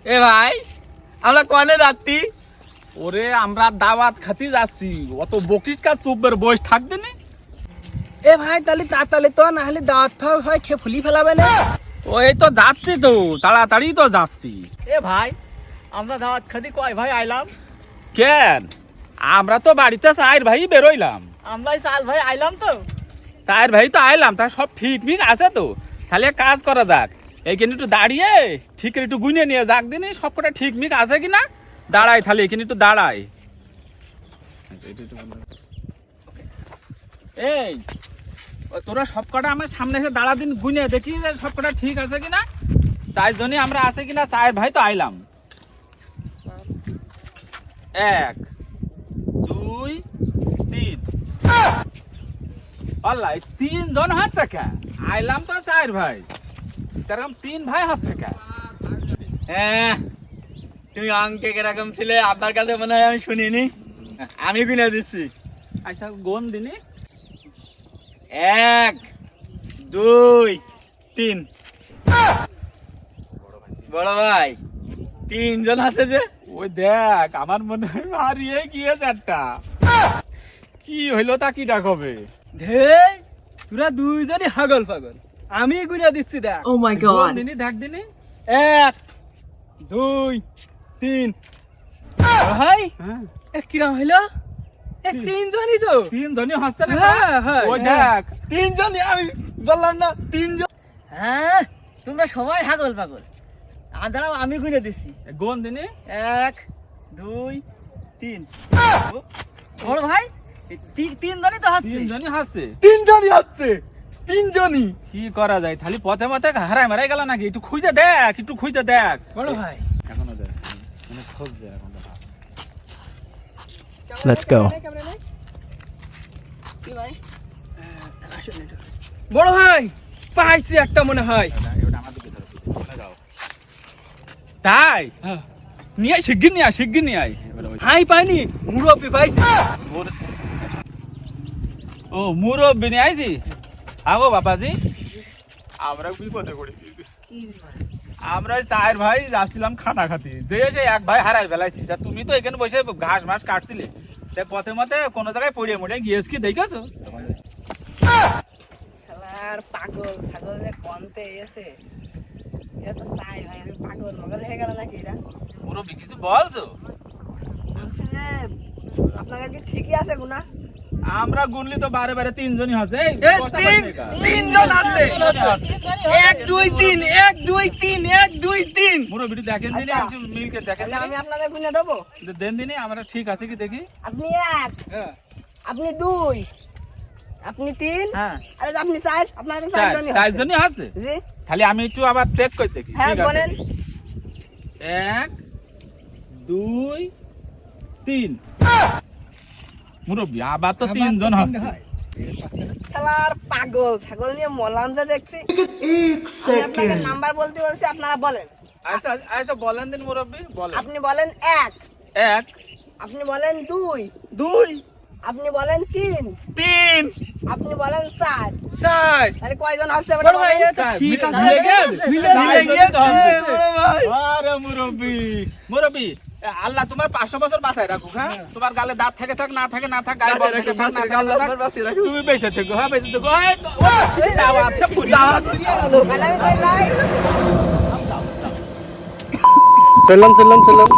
এ ভাই আমরা কনে যাচ্ছি? ওরে আমরা দাওয়াত খাতি যাচ্ছি, অত বকিস কা, চুপের বয়স থাকবে না। এ ভাই তাহলে তাড়াতাড়ি তো, না হলে দাওয়াত হয় খেয়ে ফুলি ফেলাবে না। ওই তো যাচ্ছি তো, তাড়াতাড়ি তো যাচ্ছি। এ ভাই আমরা দাওয়াত খাতি কয় ভাই আইলাম? কেন, আমরা তো বাড়িতে চার ভাই বেরোইলাম। আমরাই চাল ভাই আইলাম তো। চার ভাই তো আইলাম, তা সব ঠিক ঠিক আছে তো। তাহলে এক কাজ করা যাক, এইখানে একটু দাঁড়িয়ে ঠিক একটু গুনে নিয়ে যাক দিনই সব কটা ঠিক মিক আছে কিনা। দাঁড়াই, তাহলে এখানে একটু দাঁড়াই। এই তোরা সব কটা আমার সামনে এসে দাঁড়া দিন, গুনে দেখি যে সব কটা ঠিক আছে কিনা। চারজনই আমরা আছে কিনা, চার ভাই তো আইলাম। 1 2 3 আল্লাহ, 3 জন হাত থেকে আইলাম তো চার ভাই, এরকম 3 ভাই হাত থেকে। হ্যাঁ তুমি অঙ্কে কিরকম ছিলে আপনার কাছে মনে হয় আমি শুনিনি, আমি কিনে দিচ্ছি। আচ্ছা গোন দিনি। 1 2 3। বড় ভাই 3 জন আছে যে। ওই দেখ, আমার মনে হয় হারিয়ে গিয়েছে একটা। কি হইলো তা কি ডাকবে? ধে তোরা দুইজনই হাগল পাগল, আমি গুনে দিচ্ছি দেখ। Oh my gone god. দিনি, দেখ দিনি। 1 2 3। ভাই হ্যাঁ, এ কিরম হইলো? এ 3 জনই তো। 3 জনই হাসছে না। হ্যাঁ, হ্যাঁ, ওই হ্যাঁ। দেখ, 3 জন, আমি বললাম না 3 জন। হ্যাঁ তোমরা সবাই হাগল পাগল, দাঁড়াও আমি গুনে দিচ্ছি। গোন দিনি। 1 2 3। বড় ভাই 3 জনই তো হাসছে। 3 জনই হাসছে। 3 জনই হাসছে, 3 জনই। কি করা যায়, তাহলে পথে পথে হারাই মারাই গেল নাকি? একটু খুঁজে দেখ, একটু খুঁজে দেখ। বড় ভাই এখনো দেখ, মানে খুঁজছে এখন। Let's go. কি ভাই? বড় ভাই পাইছি একটা মনে হয়। তাই হ্যাঁ। নিয়ে আয়, শিগগির নিয়ে আয়, শিগগির নিয়ে আয়। হাই পাইনি, মুরব্বি পাইছি। ও মুরব্বি নিয়ে আইছি। আগো বাবাজি, আমরা বিপদে পড়েছি। আমরা ওই চার ভাই যাচ্ছিলাম খানা খাতি, যে এসে এক ভাই হারাই ফেলাইছি। তা তুমি তো এখানে বসে ঘাস মাস কাটছিলে, তাই পথে মতে কোনো জায়গায় পড়ে মরে গিয়েছ কি দেখেছো? শালার পাগল ছাগল যে কনতে এসে এটা তো চাই ভাই, আমি পাগল মগল হয়ে গেল নাকি? এরা মুরব্বি কিছু বলছো? বলছি যে আপনার কাছে ঠিকই আছে গুনা? আমরা গুনলি তো বারে বারে 3 জনই আছে। এ 3 জন আছে। 1 2 3 1 2 3 1 2 3। মুরব্বি দেখেন দিনে, একটু মিলকে দেখেন তাহলে আমি দিনে। আপনাদের গুনে দেবো। দেন দিনে, আমরা ঠিক আছে কি দেখি। আপনি 1, হ্যাঁ। আপনি 2, আপনি 3, হ্যাঁ আরে আপনি 4, আপনার তো 4 জনই চার হচ্ছে। জনই আছে। জি তাহলে আমি একটু আবার চেক করে দেখি। হ্যাঁ ঠিক আছে। বলেন। 1 2 3। মুরব্বি আবার তো 3 জন হচ্ছে। শালার পাগল ছাগল নিয়ে মলাম যে দেখছি। আমি আপনাকে নাম্বার বলতে বলছি, আপনারা বলেন। আচ্ছা আচ্ছা, বলেন দিন মুরব্বি, বলেন। আপনি বলেন 1, 1 আপনি বলেন 2, 2 আপনি বলেন 3, 3। আপনি বলেন 4। চাই তাহলে কয়জন আসছে? বড় ভাই এটা ঠিক আছে। মিলে গেছে? মিলে মিলে গেছে, বড় ভাই। আরে মুরব্বি, মুরব্বি আল্লাহ তোমার 500 বছর বাঁচায় রাখুক। হ্যাঁ, তোমার গালে দাঁত থাকে থাক, না থাকে না থাক, গায়ে বল থাকে থাক, না থাকে না থাক, তুমি বেঁচে থেকো। হ্যাঁ বেঁচে থেকো। এই তো, ও দাওয়াত আছে পুরি। তাহলে আমি কইলাই চললাম